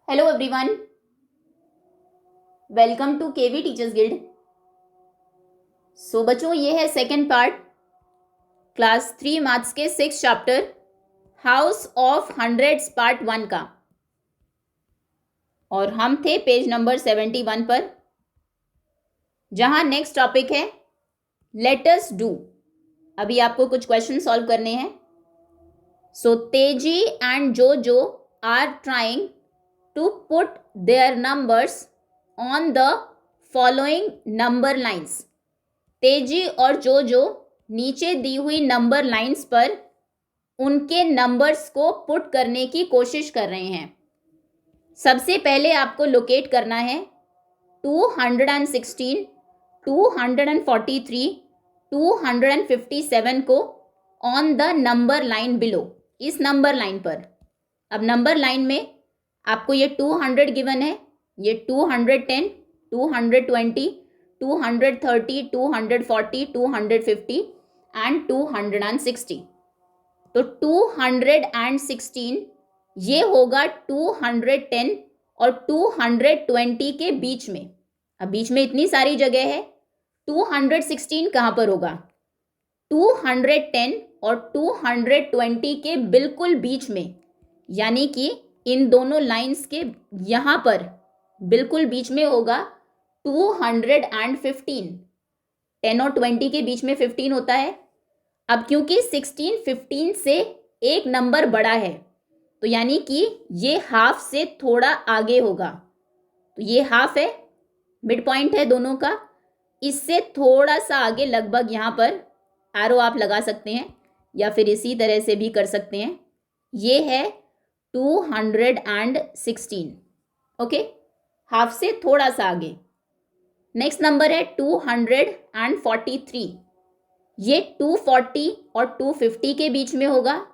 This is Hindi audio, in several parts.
Hello everyone, welcome to KV teachers guild. So बच्चों, ये है सेकंड पार्ट क्लास 3 मैथ्स के 6 chapter house of hundreds part 1 का। और हम थे पेज नंबर 71 पर, जहां नेक्स्ट टॉपिक है लेट अस डू। अभी आपको कुछ क्वेश्चन सॉल्व करने हैं। सो Teji and Jo are trying to put their numbers on the following number lines। तेजी और जो नीचे दी हुई नंबर लाइंस पर उनके नंबर्स को पुट करने की कोशिश कर रहे हैं। सबसे पहले आपको लोकेट करना है 216, 243, 257 को on the number line below, इस नंबर लाइन पर। अब नंबर लाइन में आपको ये 200 गिवन है, ये 210, 220, 230, 240, 250 एंड 260। तो 216 ये होगा 210 और 220 के बीच में। अब बीच में इतनी सारी जगह है, 216 कहाँ पर होगा? 210 और 220 के बिल्कुल बीच में, यानी कि इन दोनों लाइंस के यहाँ पर बिल्कुल बीच में होगा 215। 10 और 20 के बीच में 15 होता है। अब क्योंकि 16 15 से एक नंबर बड़ा है, तो यानी कि ये हाफ से थोड़ा आगे होगा। तो ये हाफ है, मिड पॉइंट है दोनों का। इससे थोड़ा सा आगे, लगभग यहाँ पर एरो आप लगा सकते हैं, या फिर इसी तरह से भी कर सकते हैं। ये है 216, ओके, हाफ से थोड़ा सा आगे। नेक्स्ट नंबर है 243। ये 240 और 250 के बीच में होगा।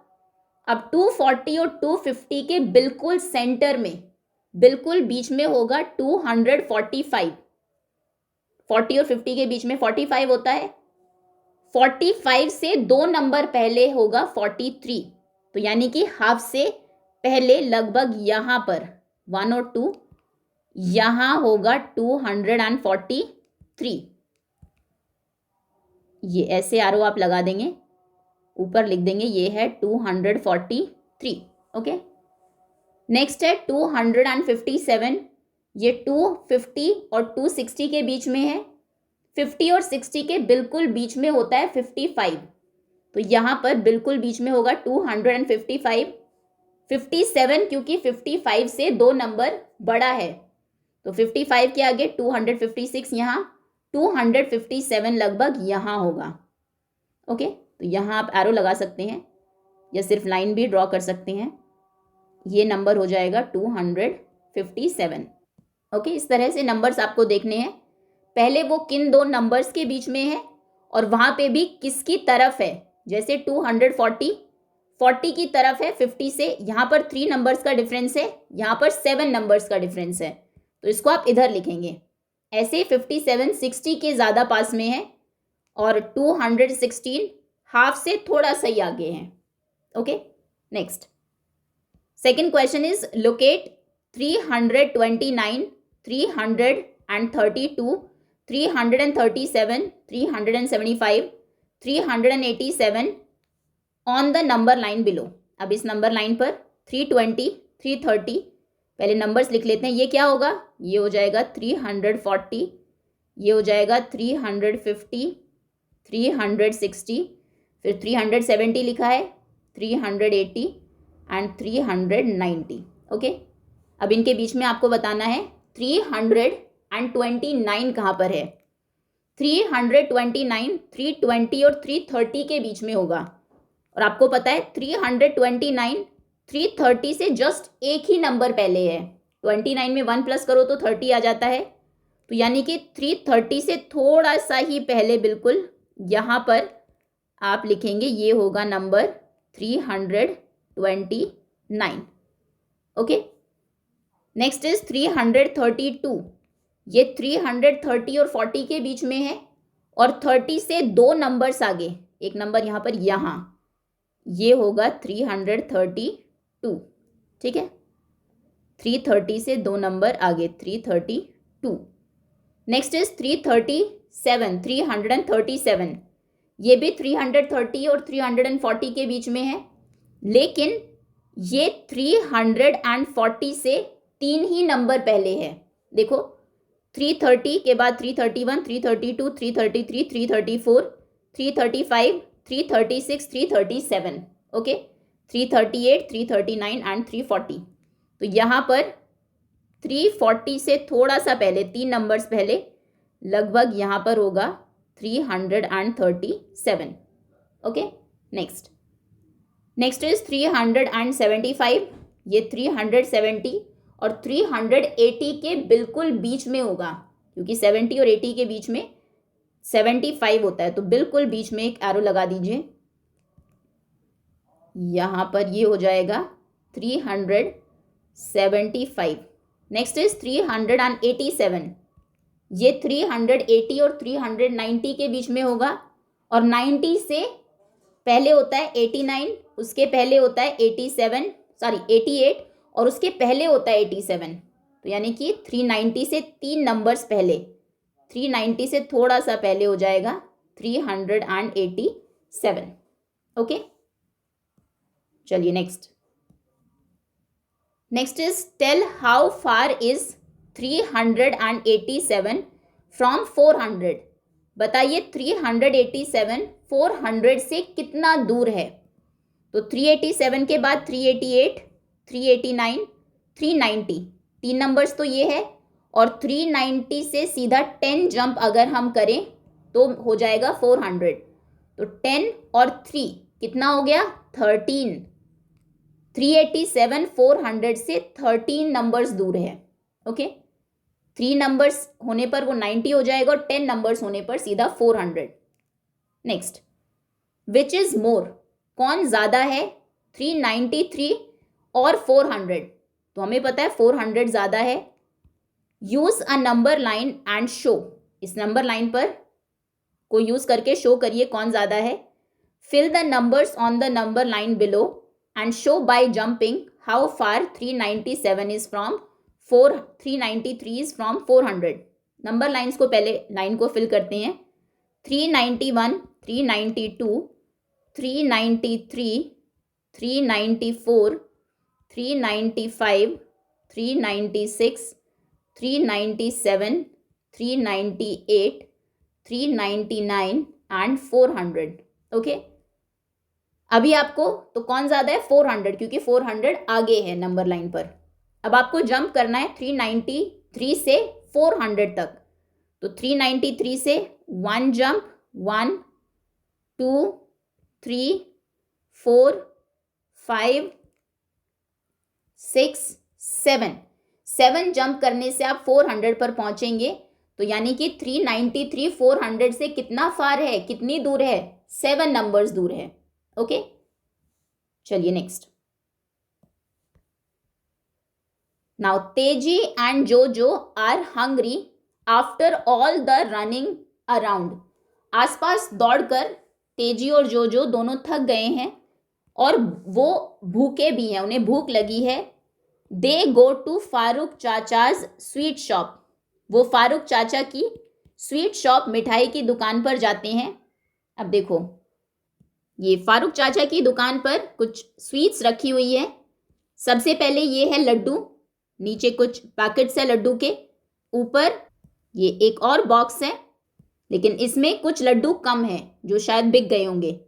अब 240 और 250 के बिल्कुल सेंटर में, बिल्कुल बीच में होगा 245। 40 और 50 के बीच में 45 होता है। 45 से दो नंबर पहले होगा 43, तो यानी कि हाफ से पहले लगभग यहाँ पर 1 और 2, यहाँ होगा 243। ये ऐसे आरो आप लगा देंगे, ऊपर लिख देंगे ये है 243, ओके। नेक्स्ट है 257। ये 250 और 260 के बीच में है। 50 और 60 के बिल्कुल बीच में होता है 55, तो यहाँ पर बिल्कुल बीच में होगा 255। 57 क्योंकि 55 से दो नंबर बड़ा है, तो 55 के आगे 256, यहाँ 257 लगभग यहाँ होगा, ओके। तो यहाँ आप एरो लगा सकते हैं या सिर्फ लाइन भी ड्रॉ कर सकते हैं। ये नंबर हो जाएगा 257, ओके। इस तरह से नंबर्स आपको देखने हैं। पहले वो किन दो नंबर्स के बीच में है और वहाँ पे भी किसकी तरफ है। जैसे 240 की तरफ है 50 से, यहाँ पर 3 नंबर्स का डिफरेंस है, यहाँ पर 7 नंबर्स का डिफरेंस है, तो इसको आप इधर लिखेंगे। ऐसे 57 60 के ज़्यादा पास में है और 216 हाफ से थोड़ा सा ही आगे हैं, okay. Next second question is locate 329, 332, 337, 375, 387 on the number line below. अब इस नंबर लाइन पर 320, 330, पहले नंबर्स लिख लेते हैं। ये क्या होगा? ये हो जाएगा 340, ये हो जाएगा 350, 360, फिर 370 लिखा है, 380 एंड 390, ओके। अब इनके बीच में आपको बताना है 329 कहाँ पर है। 329 320 और 330 के बीच में होगा, और आपको पता है 329 330 से जस्ट एक ही नंबर पहले है। 29 में 1 प्लस करो तो 30 आ जाता है, तो यानी कि 330 से थोड़ा सा ही पहले बिल्कुल यहाँ पर आप लिखेंगे, ये होगा नंबर 329, ओके। Next is 332। ये 330 और 40 के बीच में है, और 30 से दो नंबर्स आगे, एक नंबर यहाँ पर, यहाँ ये होगा 332, ठीक है। 330 से 2 नंबर आगे 332। Next is 337, 337। ये भी 330 और 340 के बीच में है, लेकिन ये 340 से 3 ही नंबर पहले है। देखो 330 के बाद 331, 332, 333, 334, 335, 336, 337, ओके, 338, 339 एंड 340। तो यहाँ पर 340 से थोड़ा सा पहले 3 नंबर्स पहले लगभग यहाँ पर होगा 337, ओके। Next is 375। ये 370 और 380 के बिल्कुल बीच में होगा, क्योंकि 70 और 80 के बीच में 75 होता है, तो बिल्कुल बीच में एक एरो लगा दीजिए। यहाँ पर ये हो जाएगा 375। Next is 387। ये 380 और 390 के बीच में होगा, और 90 से पहले होता है 89, उसके पहले होता है 88, और उसके पहले होता है 87। तो यानी कि 390 से 3 नंबर्स पहले, 390 से थोड़ा सा पहले हो जाएगा 387, ओके। चलिए next is tell how far is 387 from 400। बताइए 387 400 से कितना दूर है। तो 387 के बाद 388, 389, 390, 3 नंबर्स तो ये है, और 390 से सीधा 10 जंप अगर हम करें तो हो जाएगा 400। तो 10 और 3 कितना हो गया 13। 387 400 से 13 नंबर्स दूर है, ओके। 3 नंबर्स होने पर वो 90 हो जाएगा, और 10 नंबर्स होने पर सीधा 400। नेक्स्ट, विच इज मोर, कौन ज्यादा है 393 और 400। तो हमें पता है 400 ज्यादा है। Use a number line and show, इस नंबर लाइन पर को यूज करके शो करिए कौन ज्यादा है। Fill the numbers on the number line below and show by jumping how far 397 is from 393 is from 400। Number lines को पहले लाइन को फिल करते हैं। 391, 392, 393, 394, 395, 396, 397, 398, 399 एंड 400, ओके। अभी आपको तो कौन ज्यादा है 400, क्योंकि 400 आगे है नंबर लाइन पर। अब आपको जंप करना है 393 से 400 तक। तो 393 से 1 जंप, 1 2 3 4 5 6 7 जंप करने से आप 400 पर पहुंचेंगे। तो यानी कि 393 400 से कितना फार है, कितनी दूर है, 7 नंबर्स दूर है, ओके। चलिए next. Now Teji and Jojo are hungry after all the running around. आसपास दौड़कर तेजी और जोजो दोनों थक गए हैं और वो भूखे भी हैं, उन्हें भूख लगी है। They go to Farooq chacha's sweet shop. वो फारूक चाचा की स्वीट शॉप, मिठाई की दुकान पर जाते हैं। अब देखो, ये फारूक चाचा की दुकान पर कुछ स्वीट्स रखी हुई है। सबसे पहले ये है लड्डू, नीचे कुछ पैकेट्स है लड्डू के, ऊपर ये एक और बॉक्स है, लेकिन इसमें कुछ लड्डू कम है जो शायद बिक गए होंगे।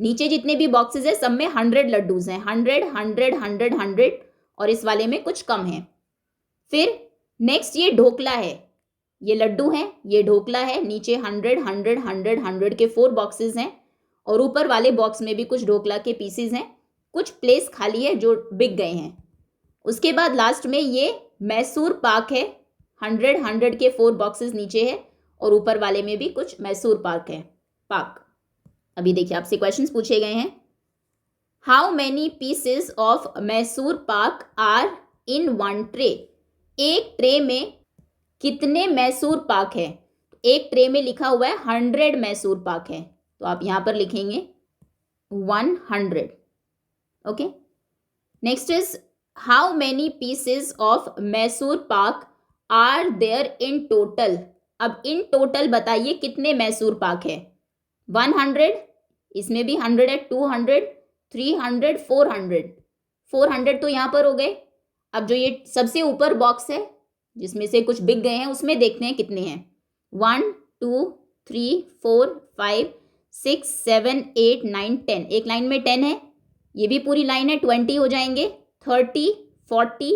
नीचे जितने भी बॉक्सेस है सब में 100 लड्डूज हैं, 100 100 100 100, और इस वाले में कुछ कम है। फिर नेक्स्ट ये ढोकला है, ये लड्डू है, ये ढोकला है। नीचे 100 100 100 100 के 4 बॉक्सेस हैं, और ऊपर वाले बॉक्स में भी कुछ ढोकला के पीसेस हैं। कुछ प्लेस खाली है जो बिक गए हैं। उसके बाद लास्ट में ये मैसूर पाक है, 100 100 के 4 बॉक्सेस नीचे है, और ऊपर वाले में भी कुछ मैसूर पाक है, पाक। अभी देखिए आपसे क्वेश्चंस पूछे गए हैं। How many pieces of Mysore pak are in 1 tray. एक ट्रे में कितने मैसूर पाक है। एक ट्रे में लिखा हुआ है 100 मैसूर पाक है, तो आप यहां पर लिखेंगे 100, okay. Next is how many pieces of Mysore pak are there in total. अब इन टोटल बताइए कितने मैसूर पाक है। 100, इसमें भी 100 है, 200, 300, 400। 400 तो यहाँ पर हो गए। अब जो ये सबसे ऊपर बॉक्स है जिसमें से कुछ बिक गए हैं उसमें देखते हैं कितने हैं। 1 2 3 4 5 6 7 8 9 10। एक लाइन में 10 है, ये भी पूरी लाइन है, 20 हो जाएंगे। 30 40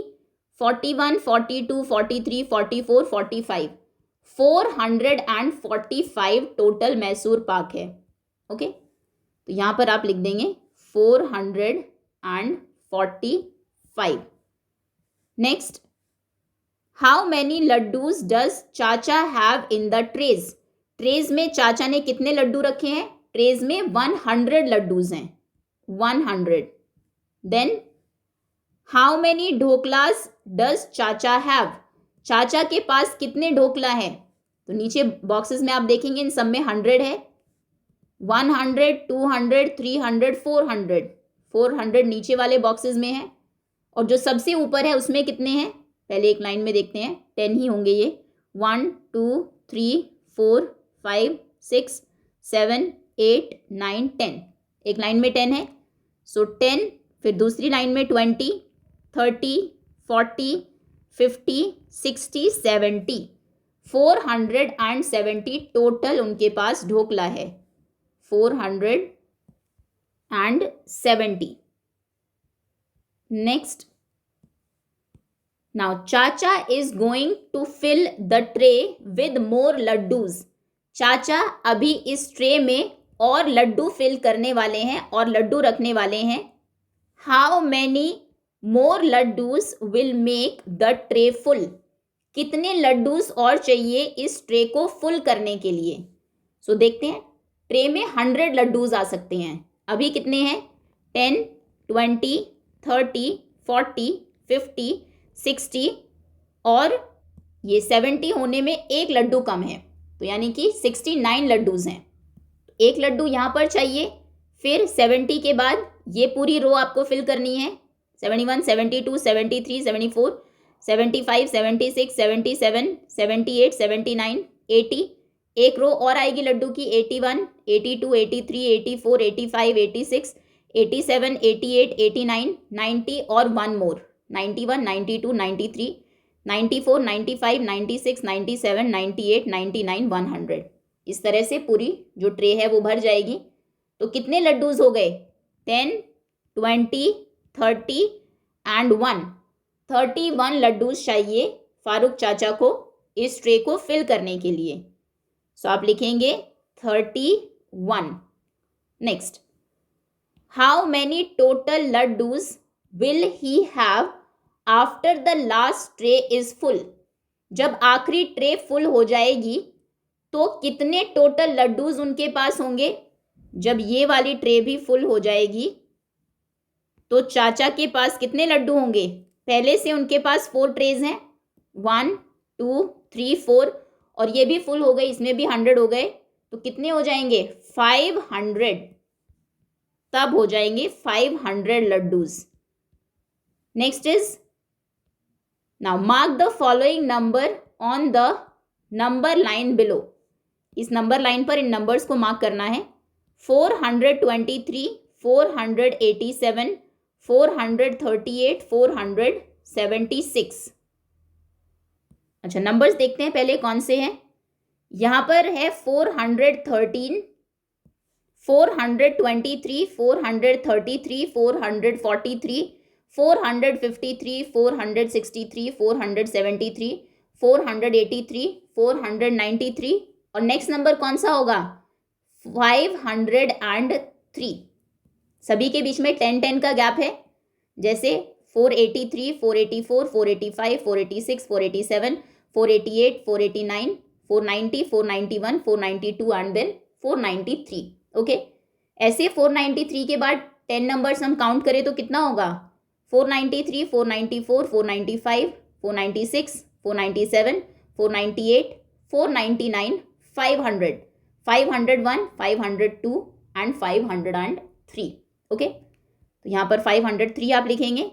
41 42 43 44 45 445 टोटल मैसूर पाक है। ओके, तो यहाँ पर आप लिख देंगे 445। Next, how many laddoos does chacha have in the trays. Trays में चाचा ने कितने लड्डू रखे हैं। ट्रेज में 100 लड्डूज हैं, 100। Then how many ढोकलास does chacha have. चाचा के पास कितने ढोकला है। तो नीचे बॉक्सेस में आप देखेंगे इन सब में 100 है। 100 200 300 400 400 नीचे वाले बॉक्सेस में है। और जो सबसे ऊपर है उसमें कितने हैं, पहले एक लाइन में देखते हैं, 10 ही होंगे ये। 1 2 3 4 5 6 7 8 9 10। एक लाइन में 10 है, सो 10। फिर दूसरी लाइन में 20 30 40 50 60 70 470 टोटल उनके पास ढोकला है, 470। Next, now Chacha is going to fill the tray with more laddoos. Chacha अभी इस ट्रे में और लड्डू फिल करने वाले हैं और लड्डू रखने वाले हैं। How many more laddoos will make the tray full. कितने लड्डूज और चाहिए इस ट्रे को फुल करने के लिए। सो देखते हैं, ट्रे में 100 लड्डूज आ सकते हैं। अभी कितने हैं, 10 20 30 40 50 60 और ये 70 होने में एक लड्डू कम है, तो यानी कि 69 लड्डूज हैं। एक लड्डू यहाँ पर चाहिए। फिर 70 के बाद ये पूरी रो आपको फिल करनी है। 71 72 73 74 75 76 77 78 79 80। एक रो और आएगी लड्डू की, 81 82 83 84 85 86 87 88 89 90 और वन मोर 91 92 93 94 95 96 97 98 99 100। इस तरह से पूरी जो ट्रे है वो भर जाएगी। तो कितने लड्डूज हो गए, 10 20 30 एंड 1, 31 लड्डूज चाहिए फारूक चाचा को इस ट्रे को फिल करने के लिए। सो आप लिखेंगे 31। Next, how many total laddoos will he have after the last tray is full. जब आखिरी ट्रे फुल हो जाएगी तो कितने टोटल लड्डूज उनके पास होंगे। जब ये वाली ट्रे भी फुल हो जाएगी तो चाचा के पास कितने लड्डू होंगे। पहले से उनके पास 4 ट्रेज हैं, 1 2 3 4, और ये भी फुल हो गए, इसमें भी 100 हो गए, तो कितने हो जाएंगे, 500। तब हो जाएंगे 500 laddoos. Next is, now mark the following number on the number line below. इस नंबर लाइन पर इन नंबर्स को मार्क करना है। 423 487 438 476। अच्छा, नंबर्स देखते हैं पहले कौन से हैं। यहाँ पर है 413 423 433 443 453 463 473 483 493, और नेक्स्ट नंबर कौन सा होगा, 503। सभी के बीच में 10-10 का गैप है, जैसे 483 484 485 486 487 488 489 490 491 492 एंड देन 493। ओके, ऐसे 493 के बाद 10 नंबर्स हम काउंट करें तो कितना होगा, 493 494 495 496 497 498 499 500 501 502 एंड 503। ओके, तो यहाँ पर 503 आप लिखेंगे।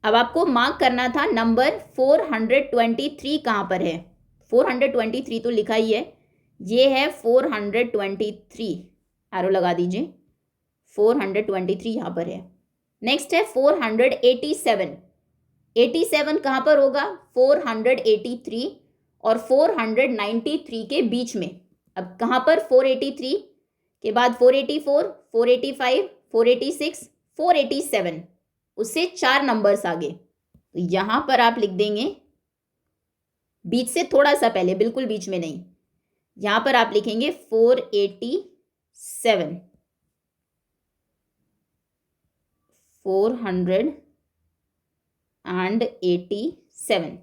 अब आपको मार्क करना था नंबर 423 कहाँ पर है। 423 तो लिखा ही है, ये है 423, एरो लगा दीजिए, 423 यहाँ पर है। नेक्स्ट है 487, 87 कहाँ पर होगा, 483 और 493 के बीच में। अब कहाँ पर, 483 के बाद 484, 485, 486, 487, उससे 4 नंबर्स आगे, तो यहाँ पर आप लिख देंगे, बीच से थोड़ा सा पहले, बिल्कुल बीच में नहीं, यहाँ पर आप लिखेंगे 487, 487।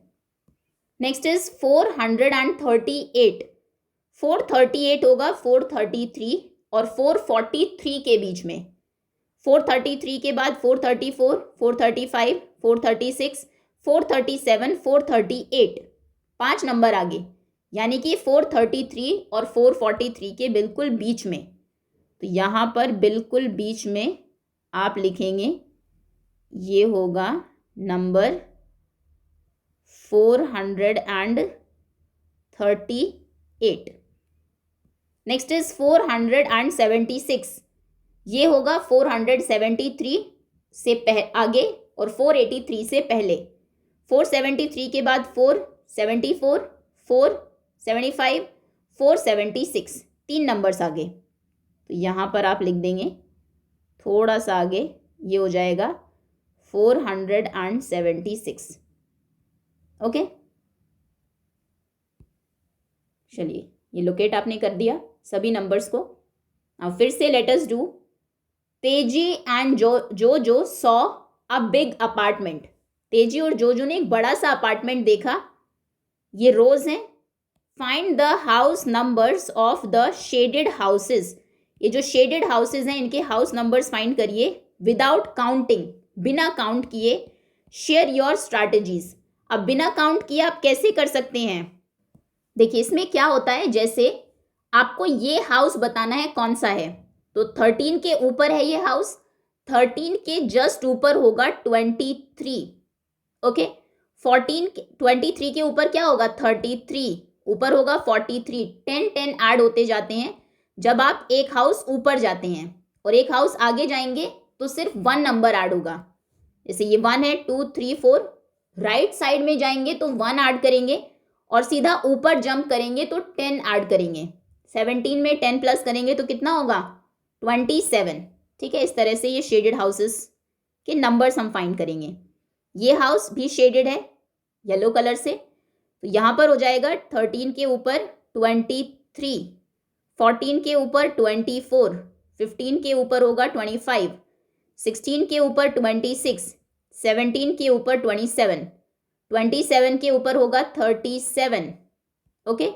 नेक्स्ट इज 438, 438 होगा 433 और 443 के बीच में। 433 के बाद 434, 435, 436, 437, 438, 5 नंबर आगे, यानी कि 433 और 443 के बिल्कुल बीच में। तो यहाँ पर बिल्कुल बीच में आप लिखेंगे, ये होगा नंबर 438। नेक्स्ट इज 476, ये होगा 473 से आगे और 483 से पहले। 473 के बाद 474, 475, 476, 3 नंबर्स आगे, तो यहाँ पर आप लिख देंगे थोड़ा सा आगे, ये हो जाएगा 476। ओके, चलिए ये लोकेट आपने कर दिया सभी नंबर्स को। अब फिर से लेट अस डू। तेजी एंड जो सॉ अ बिग अपार्टमेंट, तेजी और जोजो ने एक बड़ा सा अपार्टमेंट देखा, ये रोज हैं। Find the house numbers of the shaded houses, ये जो शेडेड हाउसेस हैं इनके हाउस नंबर्स फाइंड करिए विदाउट काउंटिंग, बिना काउंट किए। शेयर योर स्ट्रैटेजीज, अब बिना काउंट किए आप कैसे कर सकते हैं, देखिए इसमें क्या होता है, जैसे आपको ये हाउस बताना है कौन सा है, तो 13 के ऊपर है ये हाउस, 13 के जस्ट ऊपर होगा 23, ओके। 23 के ऊपर क्या होगा, 33, ऊपर होगा 43, 10 10 ऐड होते जाते हैं जब आप एक हाउस ऊपर जाते हैं, और एक हाउस आगे जाएंगे तो सिर्फ 1 नंबर ऐड होगा। जैसे ये 1 है, 2 3 4, राइट साइड में जाएंगे तो 1 ऐड करेंगे, और सीधा ऊपर जंप करेंगे तो 10 ऐड करेंगे। 17 में 10 प्लस करेंगे तो कितना होगा, 27, ठीक है। इस तरह से ये शेडेड हाउसेस के नंबर्स हम फाइंड करेंगे। ये हाउस भी शेडेड है येलो कलर से, तो यहाँ पर हो जाएगा 13 के ऊपर 23, 14 के ऊपर 24, 15 के ऊपर होगा 25, 16 के ऊपर 26, 17 के ऊपर 27, 27 के ऊपर होगा 37, ओके।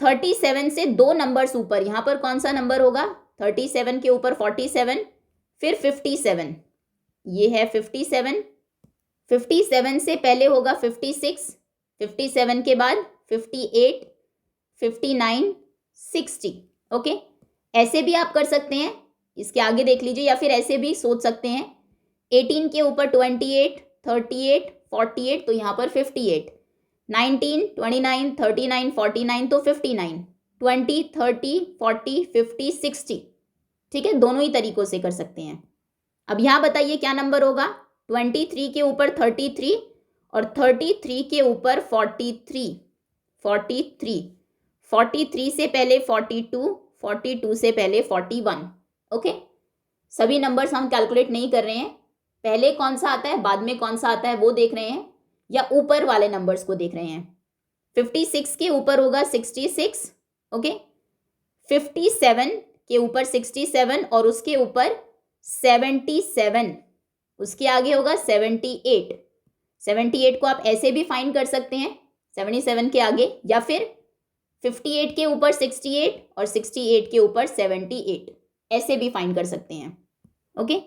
37 से 2 नंबर्स ऊपर, यहाँ पर कौन सा नंबर होगा, 37 के ऊपर 47, फिर 57, ये है 57, 57 से पहले होगा 56, 57 के बाद 58, 59, 60, ओके। ऐसे भी आप कर सकते हैं, इसके आगे देख लीजिए, या फिर ऐसे भी सोच सकते हैं, 18 के ऊपर 28, 38, 48, तो यहाँ पर 58, 19, 29, 39, 49, तो 59, 20, 30, 40, 50, 60, ठीक है। दोनों ही तरीकों से कर सकते हैं। अब यहाँ बताइए क्या नंबर होगा, 23 के ऊपर 33 और 33 के ऊपर 43, 43, 43 से पहले 42, 42 से पहले 41, ओके। सभी नंबर्स हम कैलकुलेट नहीं कर रहे हैं, पहले कौन सा आता है बाद में कौन सा आता है वो देख रहे हैं, या ऊपर वाले नंबर्स को देख रहे हैं। 56 के ऊपर होगा 66, ओके। 57 के ऊपर 67 और उसके ऊपर 77, उसके आगे होगा 78, 78 को आप ऐसे भी फाइंड कर सकते हैं 77 के आगे, या फिर 58 के ऊपर 68 और 68 के ऊपर 78, ऐसे भी फाइंड कर सकते हैं, ओके।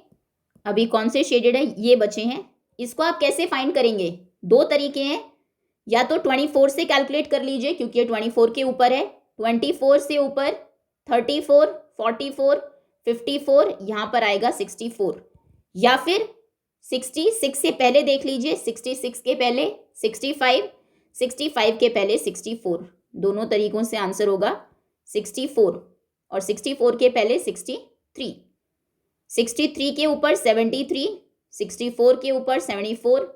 अभी कौन से शेडेड है ये बचे हैं, इसको आप कैसे फाइंड करेंगे, 2 तरीके हैं, या तो 24 से कैलकुलेट कर लीजिए क्योंकि ये 24 के ऊपर है, 24 से ऊपर 34, 44, 54, यहाँ पर आएगा 64, या फिर 66 से पहले देख लीजिए, 66 के पहले 65, 65 के पहले 64, दोनों तरीकों से आंसर होगा 64, और 64 के पहले 63, 63 के ऊपर 73, 64 के ऊपर 74,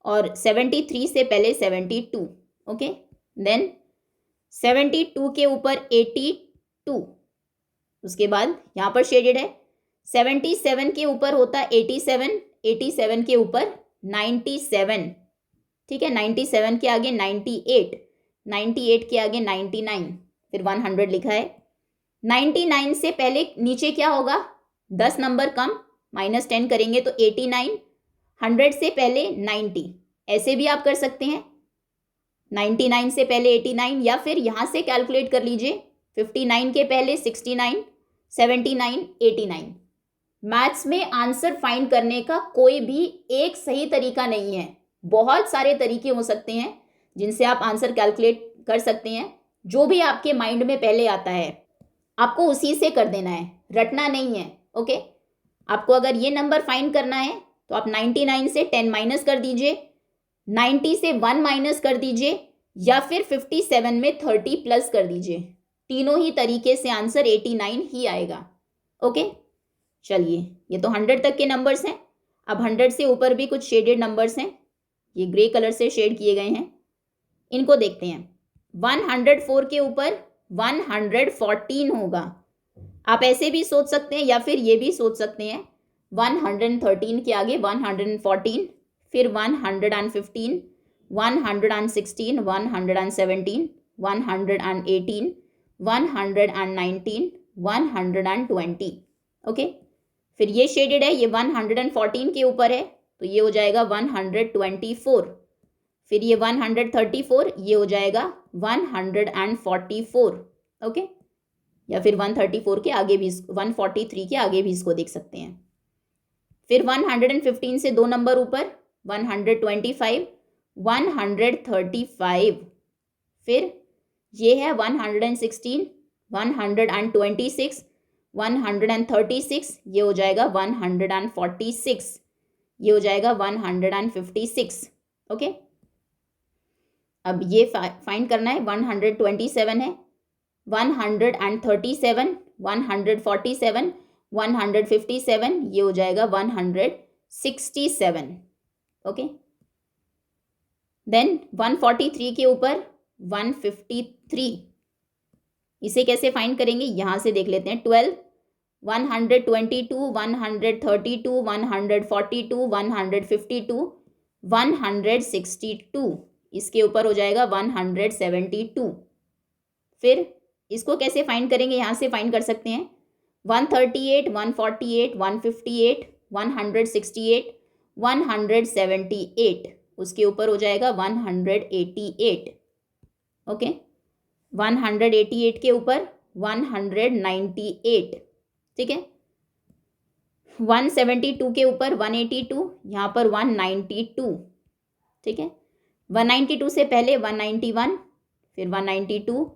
और 73 से पहले 72, ओके। देन 72 के ऊपर 82, उसके बाद यहाँ पर शेडेड है। 77 के ऊपर होता 87, 87 के ऊपर 97, ठीक है। 97 के आगे 98, 98 के आगे 99, फिर 100 लिखा है। 99 से पहले नीचे क्या होगा, 10 नंबर कम, -10 करेंगे तो 89, 100 से पहले 90, ऐसे भी आप कर सकते हैं। 99 से पहले 89, या फिर यहाँ से कैलकुलेट कर लीजिए, 59 के पहले 69, 79, 89। मैथ्स में आंसर फाइंड करने का कोई भी एक सही तरीका नहीं है, बहुत सारे तरीके हो सकते हैं जिनसे आप आंसर कैलकुलेट कर सकते हैं। जो भी आपके माइंड में पहले आता है आपको उसी से कर देना है, रटना नहीं है, ओके। आपको अगर ये नंबर फाइंड करना है तो आप 99 से 10 माइनस कर दीजिए, 90 से 1 माइनस कर दीजिए, या फिर 57 में 30 प्लस कर दीजिए। तीनों ही तरीके से आंसर 89 ही आएगा, ओके। चलिए, ये तो 100 तक के नंबर्स हैं। अब 100 से ऊपर भी कुछ शेडेड नंबर्स हैं, ये ग्रे कलर से शेड किए गए हैं, इनको देखते हैं। 104 के ऊपर 114 होगा। आप ऐसे भी सोच सकते हैं या फिर ये भी सोच सकते हैं, 113 के आगे 114, फिर 115, 116, 117, 118, 119, 120, ओके। फिर ये शेडेड है, ये 114 के ऊपर है तो ये हो जाएगा 124, फिर ये 134, ये हो जाएगा 144, ओके। या फिर 134 के आगे भी, 143 के आगे भी इसको देख सकते हैं। फिर 115 से 2 नंबर ऊपर 125, 135, फिर ये है 116, 126, 136, ये हो जाएगा 146, ये हो जाएगा 156, ओके। अब ये फाइंड करना है, 127 है, 137, 147, 157, ये हो जाएगा 167, ओके। देन 143 के ऊपर 153, इसे कैसे फाइंड करेंगे, यहाँ से देख लेते हैं। 12, 122, 132, 142, 152, 162, इसके ऊपर हो जाएगा 172। फिर इसको कैसे फाइंड करेंगे, यहाँ से फाइंड कर सकते हैं। 138, 148, 158, 168, 178, उसके ऊपर हो जाएगा 188, ओके। 188 के ऊपर 198, ठीक है। 172 के ऊपर 182, यहाँ पर 192, ठीक है। 192 से पहले 191, फिर 192,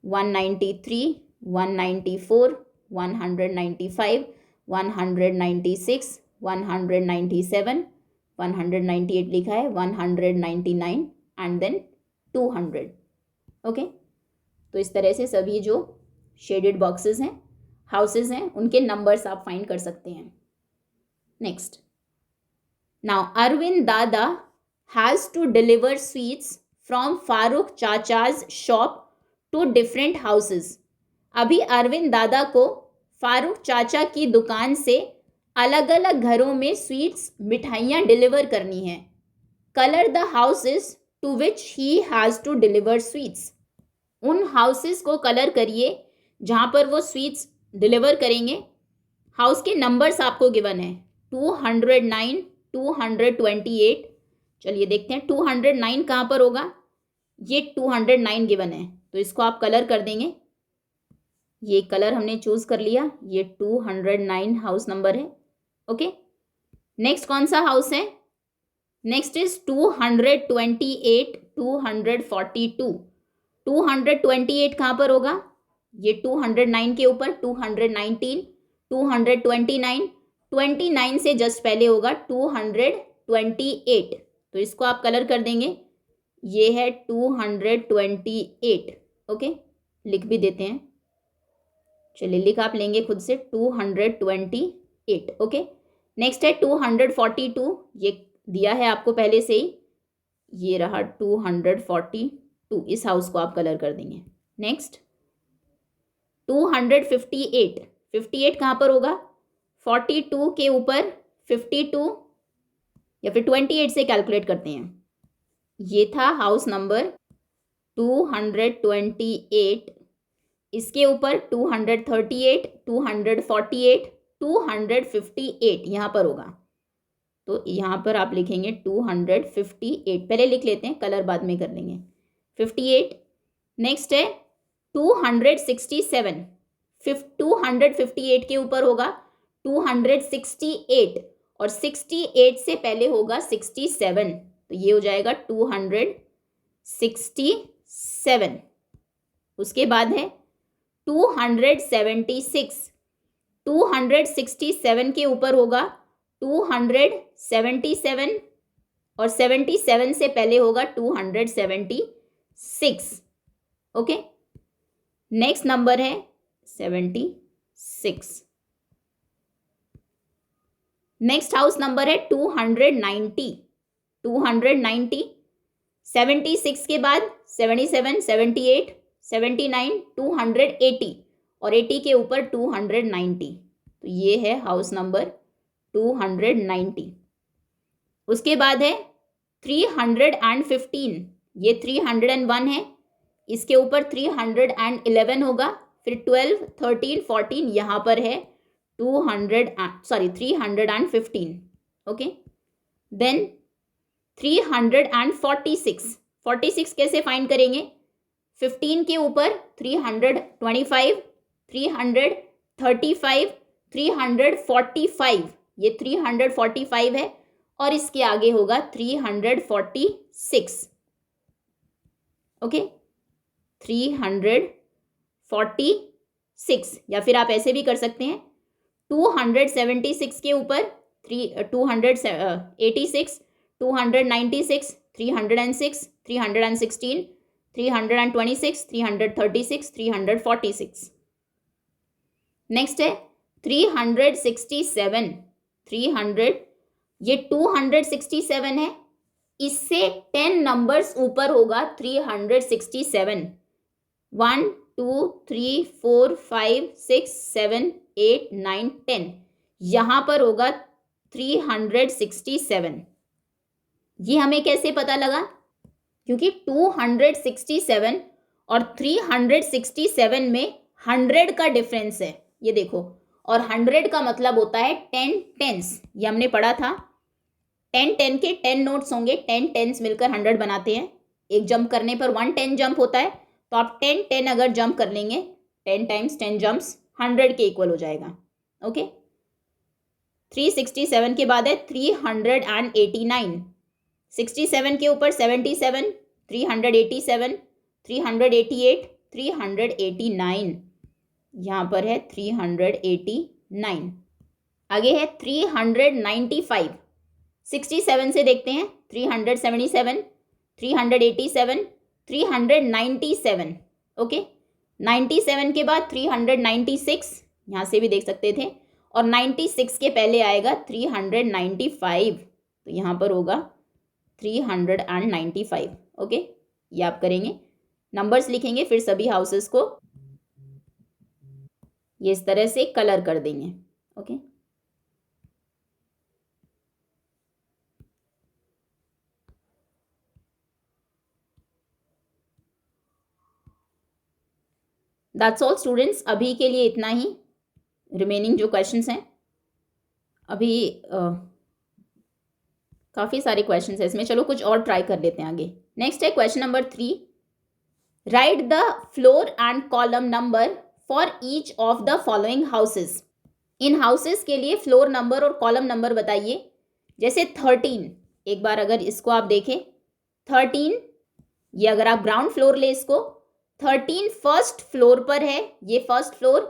193, 194, 195, 196, 197, 198 लिखा है, 199 एंड देन 200, ओके। तो इस तरह से सभी जो शेडेड बॉक्सेस हैं, हाउसेस हैं, उनके नंबर्स आप फाइंड कर सकते हैं। Next, now Arvind dada has to deliver sweets from Farooq chacha's shop to different houses. अभी अरविंद दादा को फारूक चाचा की दुकान से अलग अलग घरों में स्वीट्स, मिठाइयाँ डिलीवर करनी हैं। Colour the houses to which he has to deliver sweets. उन हाउसेस को कलर करिए जहाँ पर वो स्वीट्स डिलीवर करेंगे। हाउस के नंबर्स आपको गिवन है, 209, 228। चलिए देखते हैं 209 कहाँ पर होगा, ये 209 गिवन है तो इसको आप कलर कर देंगे। ये कलर हमने चूज कर लिया, ये 209 हाउस नंबर है, ओके। नेक्स्ट कौन सा हाउस है, नेक्स्ट इज 228, 242। 228 कहाँ पर होगा, ये 209 के ऊपर 219, 229, 29 से जस्ट पहले होगा 228, तो इसको आप कलर कर देंगे, ये है 228, ओके, लिख भी देते हैं, चलिए लिख आप लेंगे खुद से 228, ओके। नेक्स्ट है 242, ये दिया है आपको पहले से ही, ये रहा 242, इस हाउस को आप कलर कर देंगे। नेक्स्ट 258, 58 कहाँ पर होगा, 42 के ऊपर 52 या फिर 28 से कैलकुलेट करते हैं, ये था हाउस नंबर 228, इसके ऊपर 238, 248, 258 यहाँ पर होगा, तो यहाँ पर आप लिखेंगे 258, पहले लिख लेते हैं, कलर बाद में कर लेंगे, 58। नेक्स्ट है 267, 258 के ऊपर होगा 268 और 68 से पहले होगा 67, तो ये हो जाएगा 267। उसके बाद है 276, 267 के ऊपर होगा 277 और 77 से पहले होगा 276, ओके। नेक्स्ट नंबर है 76। नेक्स्ट हाउस नंबर है 290, 290, 76 के बाद 77, 78, 79, 280 और 80 के ऊपर 290, तो ये है हाउस नंबर 290। उसके बाद है 315, ये 301 है, इसके ऊपर 311 होगा, फिर 12, 13, 14 यहाँ पर है 315, ओके। देन 346, 46 कैसे फाइंड करेंगे, 15 के ऊपर 325, 335, 345, ये 345 है और इसके आगे होगा 346, ओके, 346, या फिर आप ऐसे भी कर सकते हैं 276 के ऊपर 286, 296, 306, 316, 326, 336, 346। नेक्स्ट है 367, 300, ये 267 है, इससे 10 नंबर्स ऊपर होगा 367, 1 2 3 4 5 6 7 8 9 10, यहाँ पर होगा 367। ये हमें कैसे पता लगा, क्योंकि 267 और 367 में 100 का डिफरेंस है, ये देखो, और 100 का मतलब होता है 10 टेंस, ये हमने पढ़ा था, 10 10 के 10 नोट्स होंगे, 10 टेंस मिलकर 100 बनाते हैं, एक जंप करने पर 1 10 जंप होता है, तो आप 10 10 अगर जंप कर लेंगे, 10 टाइम्स 10 जंप्स 100 के इक्वल हो जाएगा, ओके। 367 के बाद है 389, 67 के ऊपर 77, 387, 388, 389, यहाँ पर है 389। आगे है 395, 67 से देखते हैं 377, 387, 397, ओके। 97 के बाद 396, यहाँ से भी देख सकते थे, और 96 के पहले आएगा 395, तो यहाँ पर होगा 395, ओके। ये आप करेंगे, नंबर्स लिखेंगे, फिर सभी हाउसेस को ये इस तरह से कलर कर देंगे, ओके। दैट्स ऑल स्टूडेंट्स, अभी के लिए इतना ही। रिमेनिंग जो क्वेश्चंस हैं, अभी काफ़ी सारे क्वेश्चंस हैं इसमें, चलो कुछ और ट्राई कर लेते हैं आगे। नेक्स्ट है question number 3, right the floor and column number for each of the following houses. In houses के लिए फ्लोर नंबर और कॉलम नंबर बताइए। जैसे 13, एक बार अगर इसको आप देखें, 13, ये अगर आप ग्राउंड फ्लोर ले इसको, 13 फर्स्ट फ्लोर पर है, ये फर्स्ट फ्लोर,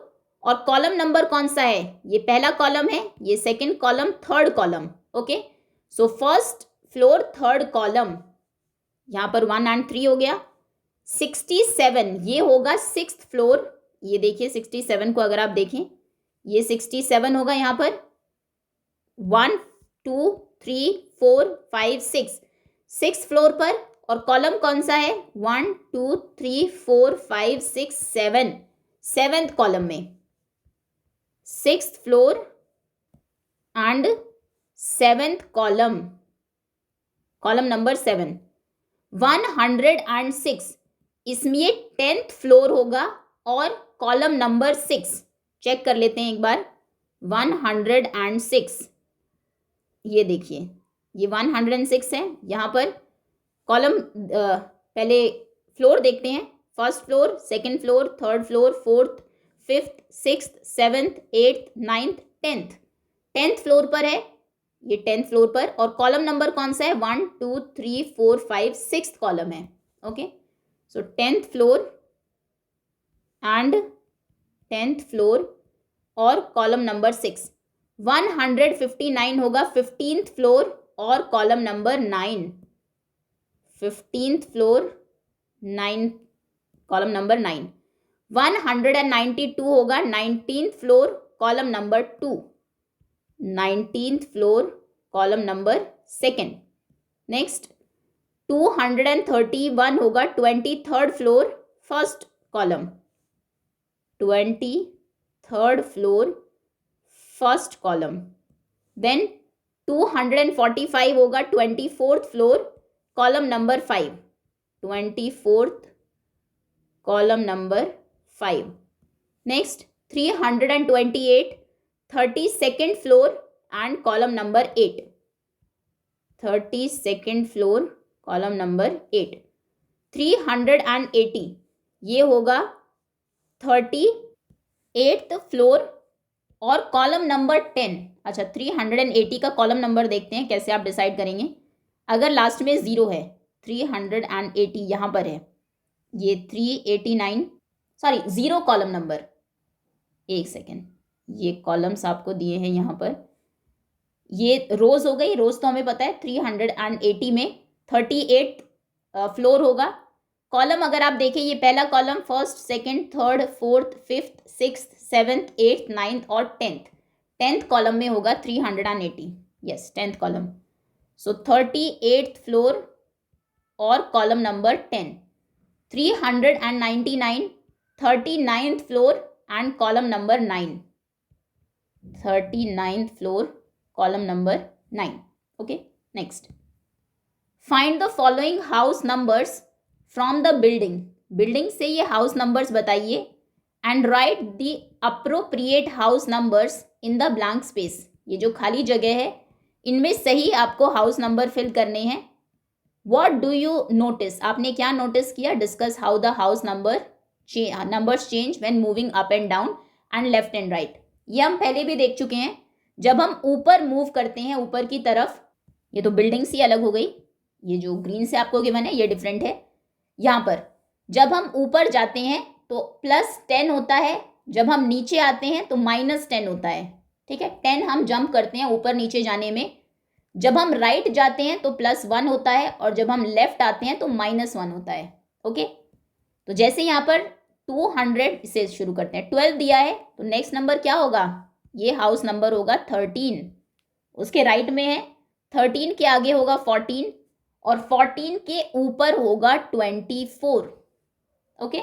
और कॉलम नंबर कौन सा है, ये पहला कॉलम है, ये second column, third column. Okay, so first floor third column, यहाँ पर 1 and 3 हो गया। 67 ये होगा सिक्स्थ फ्लोर, ये देखिए 67 को अगर आप देखें, ये 67 होगा यहाँ पर। 1 2 3 4 5 6 सिक्स फ्लोर पर, और कॉलम कौन सा है, 1 2 3 4 5 6 7 सेवेंथ कॉलम में, sixth floor and seventh column, column number 7। 106 इसमें 10th फ्लोर होगा और कॉलम नंबर 6, चेक कर लेते हैं एक बार। 106 ये देखिए, ये 106 है। यहाँ पर कॉलम पहले फ्लोर देखते हैं, first floor, second floor, third floor, fourth, fifth, sixth, seventh, eighth, ninth, tenth floor पर है, ये 10th फ्लोर पर, और कॉलम नंबर कौन सा है, 1 2 3 4 5 6 कॉलम है। Okay, so 10th floor and 10th floor और कॉलम नंबर 6। 159 होगा 15th फ्लोर और column number 9, 15th floor 9 column number 9। 192 होगा 19th floor column number 2, 19th floor column number 2। Next 231 होगा 23rd floor first column, 23rd floor first column. Then 245 होगा 24th floor column number 5, 24th column number 5। Next 328 32nd floor and column number 8, 32nd floor column number 8। 380 ये होगा 38th फ्लोर और कॉलम नंबर 10। अच्छा, 380 का कॉलम नंबर देखते हैं कैसे आप डिसाइड करेंगे। अगर लास्ट में 0 है, 380 यहाँ पर है, ये 389, सॉरी 0 कॉलम नंबर, एक सेकेंड, ये कॉलम्स आपको दिए हैं यहाँ पर, ये रोज हो गई, रोज तो हमें पता है 380 में 38 फ्लोर होगा। कॉलम अगर आप देखें, ये पहला column first, second, third, fourth, fifth, sixth, seventh, eighth, ninth और 10th कॉलम में होगा 380, यस 10th कॉलम। सो 38th फ्लोर और column number 10। 399 39th floor and column number 9, 39th floor column number 9। Okay, next find the following house numbers from the building, building से ये हाउस नंबर्स बताइए, and right the appropriate house numbers in the blank space, ये जो खाली जगह है इनमें सही आपको हाउस नंबर फिल करने हैं। व्हाट डू यू नोटिस, आपने क्या नोटिस किया, discuss how the house numbers change when moving up and down and left and right, ये हम पहले भी देख चुके हैं। जब हम ऊपर मूव करते हैं ऊपर की तरफ, ये तो बिल्डिंग्स ही अलग हो गई, ये जो ग्रीन से आपको गिवन है ये डिफरेंट है। यहाँ पर जब हम ऊपर जाते हैं तो +10 होता है, जब हम नीचे आते हैं तो -10 होता है। ठीक है, 10 हम जंप करते हैं ऊपर नीचे जाने में, जब हम राइट जाते हैं तो +1 होता है, और जब हम लेफ्ट आते हैं तो -1 होता है। ओके, तो जैसे यहाँ पर 200 से शुरू करते हैं, 12 दिया है तो नेक्स्ट नंबर क्या होगा, ये हाउस नंबर होगा 13, उसके राइट में है, 13 के आगे होगा 14 और 14 के ऊपर होगा 24। ओके,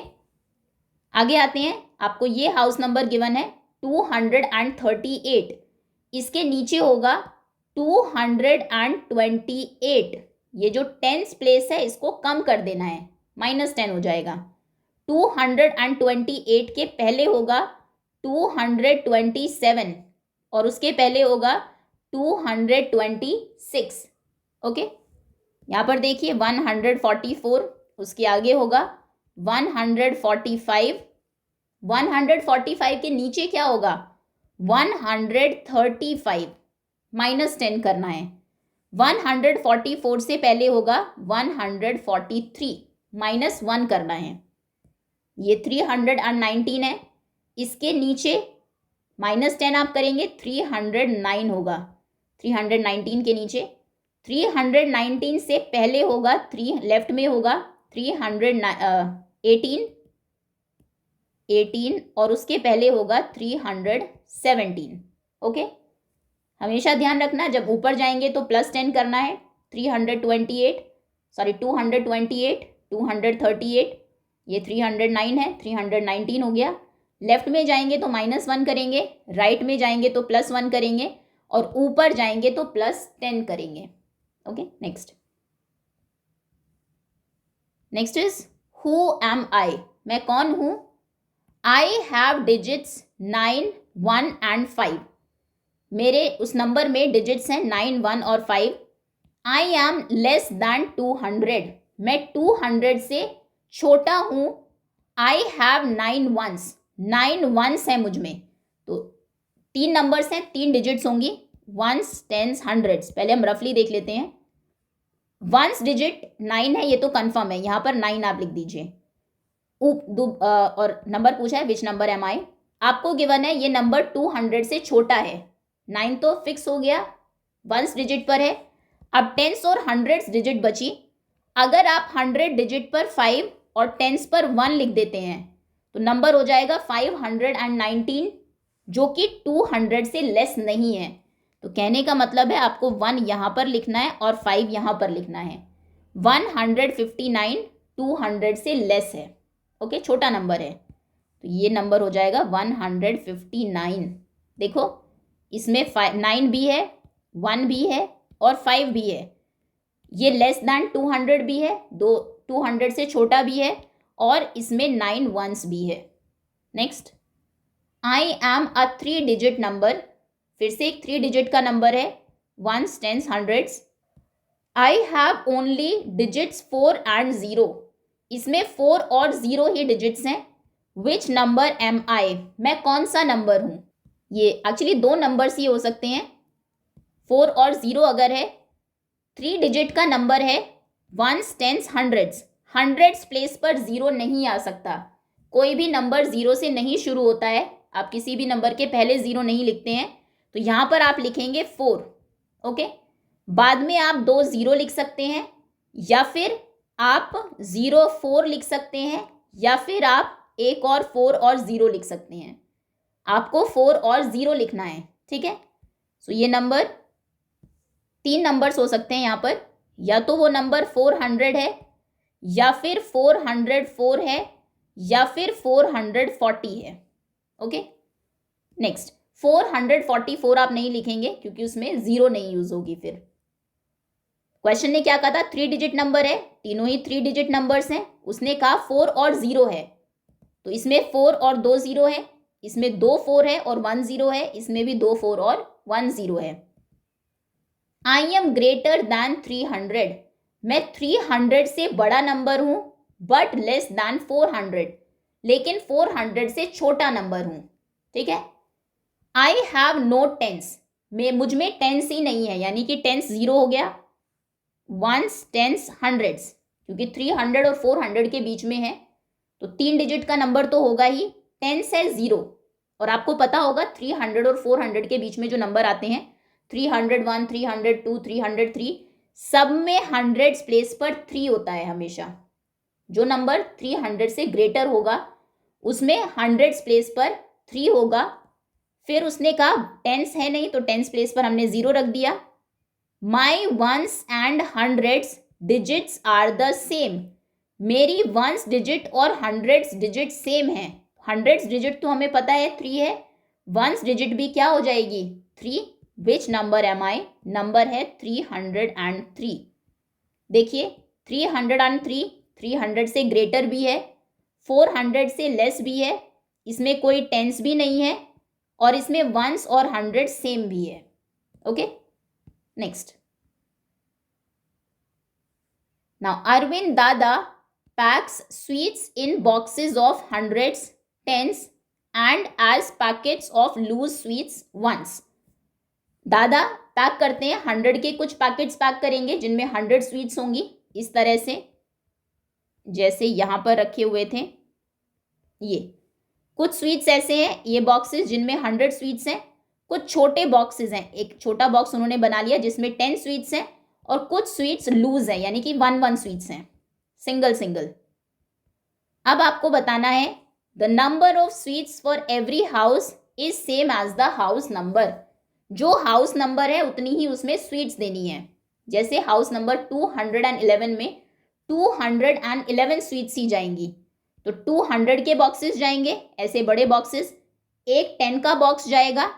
आगे आते हैं, आपको ये हाउस नंबर गिवन है 238, इसके नीचे होगा 228, ये जो 10th प्लेस है इसको कम कर देना है, -10 हो जाएगा। 228 के पहले होगा 227 और उसके पहले होगा 226। ओके, यहाँ पर देखिए 144, उसके आगे होगा 145, 145 के नीचे क्या होगा 135, -10 करना है। 144 से पहले होगा 143, -1 करना है। ये 319 है, इसके नीचे -10 आप करेंगे 309 होगा, 319 के नीचे। 319 से पहले होगा लेफ्ट में होगा 318 और उसके पहले होगा 317। ओके, हमेशा ध्यान रखना जब ऊपर जाएंगे तो +10 करना है। 238, -238, ये 309 है, 319 हो गया। लेफ्ट में जाएंगे तो -1 करेंगे, राइट में जाएंगे तो +1 करेंगे और ऊपर जाएंगे तो +10 करेंगे। Okay, next is who am I, मैं कौन हूं। आई हैव डिजिट्स 9, 1 एंड 5, मेरे उस नंबर में डिजिट्स हैं 9, 1 और 5। आई एम लेस दैन 200, मैं 200 से छोटा हूं। आई हैव 9 वंस, 9 वंस है मुझ में, तो 3 नंबर्स हैं, 3 डिजिट्स होंगी, वंस, टेंस, हंड्रेड्स। पहले हम रफली देख लेते हैं। वंस डिजिट 9 है, ये तो कंफर्म है, यहां पर 9 आप लिख दीजिए। और नंबर पूछा है विच नंबर एम आई, आपको गिवन है ये नंबर 200 से छोटा है। 9 तो फिक्स हो गया, वंस डिजिट पर है। अब टेंस और हंड्रेड्स डिजिट बची। अगर आप 100 डिजिट पर 5 और टेंस पर 1 लिख देते हैं तो नंबर हो जाएगा 519, जो कि 200 से लेस नहीं है। तो कहने का मतलब है आपको 1 यहाँ पर लिखना है और 5 यहाँ पर लिखना है। 159 200 से लेस है। ओके, छोटा नंबर है, तो ये नंबर हो जाएगा 159। देखो इसमें 9 भी है, 1 भी है और 5 भी है। ये लेस दैन 200 भी है, 200 से छोटा भी है और इसमें 9 वंस भी है। Next, I am a 3 digit number, फिर से एक 3 डिजिट का नंबर है, ones, tens, hundreds. I have only digits 4 and 0, इसमें 4 और 0 ही डिजिट्स हैं। विच नंबर एम आई, मैं कौन सा नंबर हूं। ये एक्चुअली 2 नंबर्स ही हो सकते हैं, 4 और 0 अगर है। 3 डिजिट का नंबर है, ones, tens, hundreds. Hundreds place पर 0 नहीं आ सकता, कोई भी नंबर 0 से नहीं शुरू होता है, आप किसी भी नंबर के पहले 0 नहीं लिखते हैं, तो यहां पर आप लिखेंगे 4। ओके, बाद में आप 2 0 लिख सकते हैं, या फिर आप 0 4 लिख सकते हैं, या फिर आप एक और 4 और 0 लिख सकते हैं। आपको 4 और 0 लिखना है, ठीक है। सो ये नंबर 3 नंबर्स हो सकते हैं यहाँ पर, या तो वो नंबर 400 है, या फिर 404 है, या फिर 440 है। ओके, नेक्स्ट 444 आप नहीं लिखेंगे क्योंकि उसमें 0 नहीं यूज होगी। फिर क्वेश्चन ने क्या कहा था, 3 डिजिट नंबर है, तीनों ही 3 डिजिट नंबर्स हैं। उसने कहा 4 और 0 है, तो इसमें 4 और 2 0 है, इसमें 2 4 है और 1 0 है, इसमें भी 2 4 और 1 0 है। आई एम ग्रेटर दैन 300, मैं 300 से बड़ा नंबर हूं, बट लेस दैन 400, लेकिन 400 से छोटा नंबर हूं, ठीक है। आई हैव नो टेंस, मुझ में टेंस ही नहीं है, यानी कि टेंस 0 हो गया। वंस, टेंस, हंड्रेड्स, क्योंकि 300 और 400 के बीच में है तो 3 डिजिट का नंबर तो होगा ही। टेंस है 0, और आपको पता होगा 300 और 400 के बीच में जो नंबर आते हैं 301, 302, 303, सब में हंड्रेड्स प्लेस पर 3 होता है हमेशा। जो नंबर 300 से ग्रेटर होगा उसमें हंड्रेड्स प्लेस पर 3 होगा। फिर उसने कहा टेंस है नहीं, तो टेंस प्लेस पर हमने 0 रख दिया। My ones and hundreds digits are the same, मेरी वंस डिजिट और हंड्रेड्स डिजिट सेम है। हंड्रेड्स डिजिट तो हमें पता है 3 है, वंस डिजिट भी क्या हो जाएगी 3। Which number am I, number है 303। देखिए 303 300 से ग्रेटर भी है, 400 से लेस भी है, इसमें कोई टेंस भी नहीं है, और इसमें वंस और हंड्रेड सेम भी है। ओके, नेक्स्ट, नाउ अरविंद दादा packs sweets in boxes of hundreds, tens and as packets of loose sweets once. दादा पैक करते हैं 100 के कुछ पैकेट्स पैक करेंगे जिनमें 100 स्वीट्स होंगी, इस तरह से जैसे यहां पर रखे हुए थे। ये कुछ स्वीट्स ऐसे हैं ये बॉक्सेस जिनमें 100 स्वीट्स हैं, कुछ छोटे बॉक्सेस हैं, एक छोटा बॉक्स उन्होंने बना लिया जिसमें 10 स्वीट्स हैं, और कुछ स्वीट्स लूज हैं यानी कि 1 स्वीट्स हैं, सिंगल सिंगल। अब आपको बताना है the number of sweets for every house is same as the house number. जो हाउस नंबर है उतनी ही उसमें स्वीट्स देनी है। जैसे हाउस नंबर 211 में 211 स्वीट्स ही जाएंगी, तो 200 के बॉक्सेस जाएंगे ऐसे बड़े बॉक्सेस, एक 10 का बॉक्स जाएगा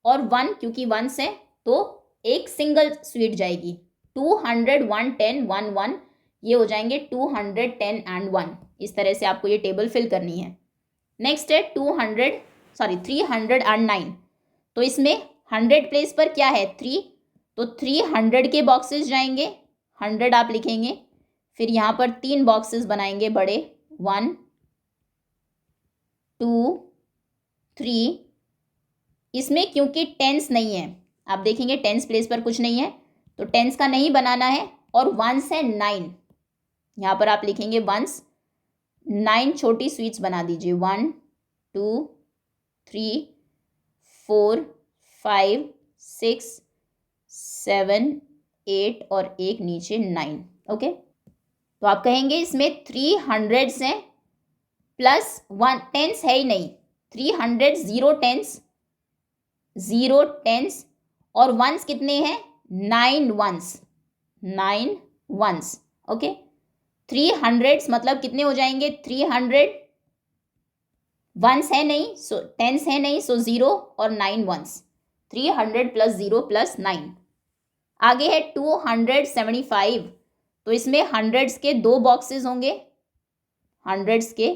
और 1 क्योंकि 1 है तो एक सिंगल स्वीट जाएगी। 200 1 10 1 1 ये हो जाएंगे 210 एंड 1। इस तरह से आपको ये टेबल फिल करनी है। नेक्स्ट है 309। तो इसमें 100 प्लेस पर क्या है 3, तो 300 के बॉक्सेस जाएंगे, 100 आप लिखेंगे, फिर यहाँ पर 3 बॉक्सेस बनाएंगे बड़े, 1 2 3। इसमें क्योंकि टेंस नहीं है, आप देखेंगे टेंस प्लेस पर कुछ नहीं है तो टेंस का नहीं बनाना है, और 1 है 9, यहाँ पर आप लिखेंगे 1, 9 छोटी स्वीट्स बना दीजिए, 1 2 3 4 5 6 7 8 और एक नीचे 9। ओके, तो आप कहेंगे इसमें 300 हैं प्लस 1 टेंस है ही नहीं, 300 0 टेंस और वंस कितने हैं 9 वंस। ओके, 300 मतलब कितने हो जाएंगे 300 वंस है नहीं, सो टेंस है नहीं, सो 0 और 9 वंस, 300 प्लस 0 प्लस 9। आगे है 275। तो इसमें हंड्रेड्स के 2 बॉक्सेस होंगे, हंड्रेड्स के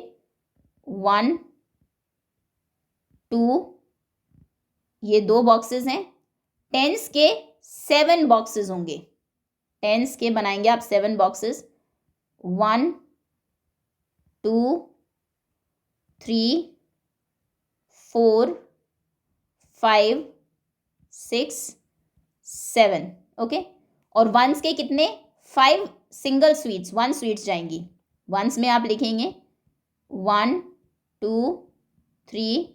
1 2 ये 2 बॉक्सेस हैं। टेंस के 7 बॉक्सेस होंगे, टेंस के बनाएंगे आप 7 बॉक्सेस, 1 2 3 4 5 6 7। ओके, और वंस के कितने 5 सिंगल स्वीट्स, 1 स्वीट्स जाएंगी। वंस में आप लिखेंगे 1 2 3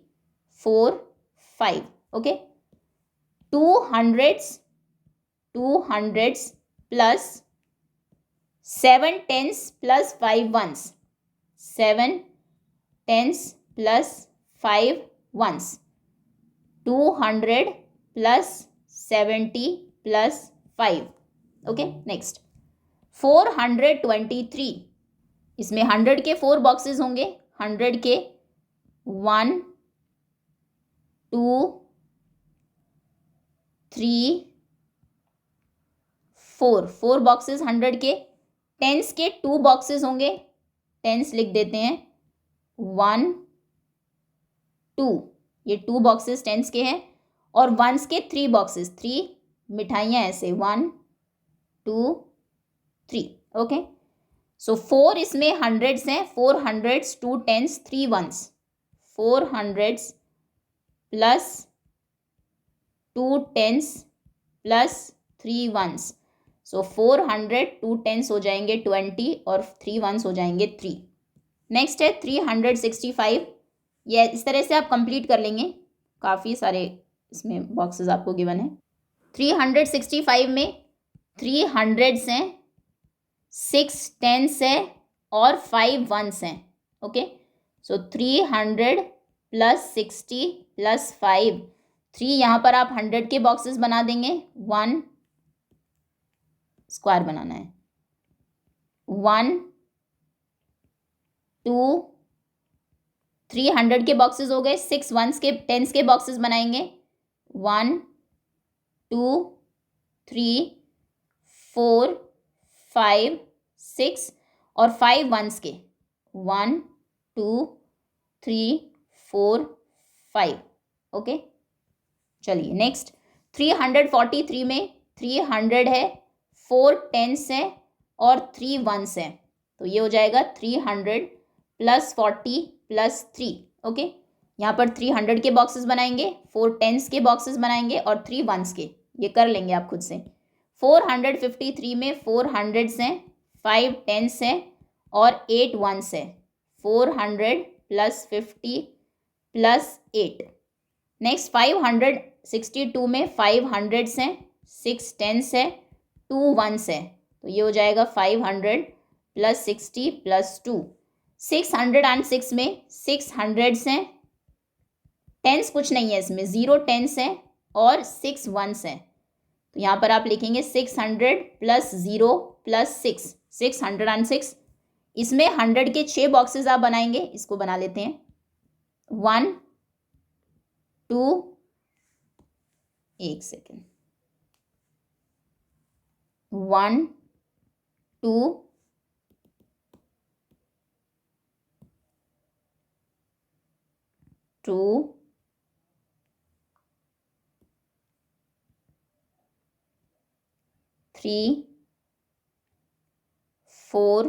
4 5। Okay, 200 plus 7 tens plus 5 ones, 7 tens plus 5 ones, 200 plus 70 plus 5। Okay, next 423। इसमें 100 के 4 बॉक्सेस होंगे, 100 के 1 2 3 4 बॉक्सेस 100 के। टेंस के 2 बॉक्सेस होंगे, टेंस लिख देते हैं 1 2, ये 2 बॉक्सेस टेंस के हैं, और वंस के 3 बॉक्सेस, 3 मिठाइयाँ ऐसे 1 2 3। ओके, सो 4 इसमें हंड्रेड्स हैं, 4 hundreds 2 tens 3 ones, 4 hundreds plus 2 tens plus 3 ones, so 400 2 tens हो जाएंगे 20 और 3 वंस हो जाएंगे 3। नेक्स्ट है 365। ये इस तरह से आप कंप्लीट कर लेंगे, काफ़ी सारे इसमें बॉक्सेस आपको गिवन है। 365 में 300 हैं, 6 टेंस है और 5 वंस हैं। ओके, सो 300 प्लस 60 प्लस 5, 3 यहाँ पर आप 100 के बॉक्सेस बना देंगे, 1 स्क्वायर बनाना है, 1 2 300 के बॉक्सेस हो गए, 6 वंस के 10s के बॉक्सेस बनाएंगे, 1 2 3 4 5 6 और 5 वंस के 1 2 3 4 5। ओके, चलिए नेक्स्ट 343 में 300 है, 4 टेंस है और 3 वंस है, तो ये हो जाएगा 300 प्लस 40 प्लस 3। ओके, यहाँ पर 300 के बॉक्सेस बनाएंगे, 4 टेंस के बॉक्सेस बनाएंगे और 3 वंस के, ये कर लेंगे आप खुद से। 453 में 400 हैं, 5 टेंस है और 8 वंस है, 400 प्लस 50 +8। नेक्स्ट 562 में 5 हंड्रेड्स हैं, 6 टेंस है, 2 वंस है, तो ये हो जाएगा 500 + 60 + 2। 606 में 6 हंड्रेड्स हैं, टेंस कुछ नहीं है इसमें, 0 टेंस है और 6 वंस है, तो यहाँ पर आप लिखेंगे 600 + 0 + 6, 606। इसमें 100 के 6 बॉक्सेस आप बनाएंगे, इसको बना लेते हैं। 1 2 1 सेकेंड, 1 2 2 3 4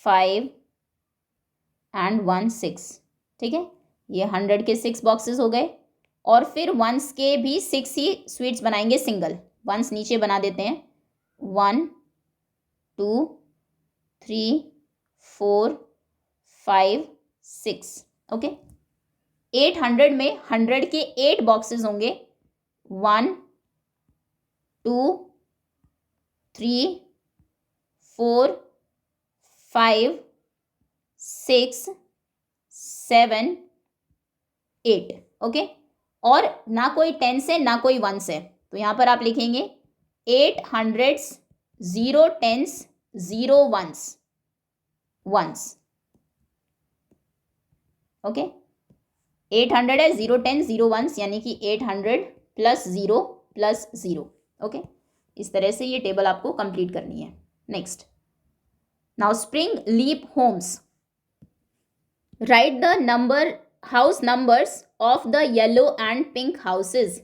5 एंड 1 6। ठीक है, ये 100 के 6 बॉक्सेस हो गए। और फिर वंस के भी 6 ही स्वीट्स बनाएंगे सिंगल। वंस नीचे बना देते हैं, 1 2 3 4 5 6। ओके, 800 में 100 के 8 बॉक्सेस होंगे, 1 2 3 4 5 6 7 8। ओके, और ना कोई टेंस है ना कोई वंस है, तो यहाँ पर आप लिखेंगे 8 हंड्रेड्स, 0 टेंस, 0 वंस। ओके, 800 है, 0 टेंस, 0 वंस, यानी कि 800 + 0 + 0। ओके, इस तरह से ये टेबल आपको कंप्लीट करनी है। Next, now spring leap homes. Write the house numbers of the yellow and pink houses.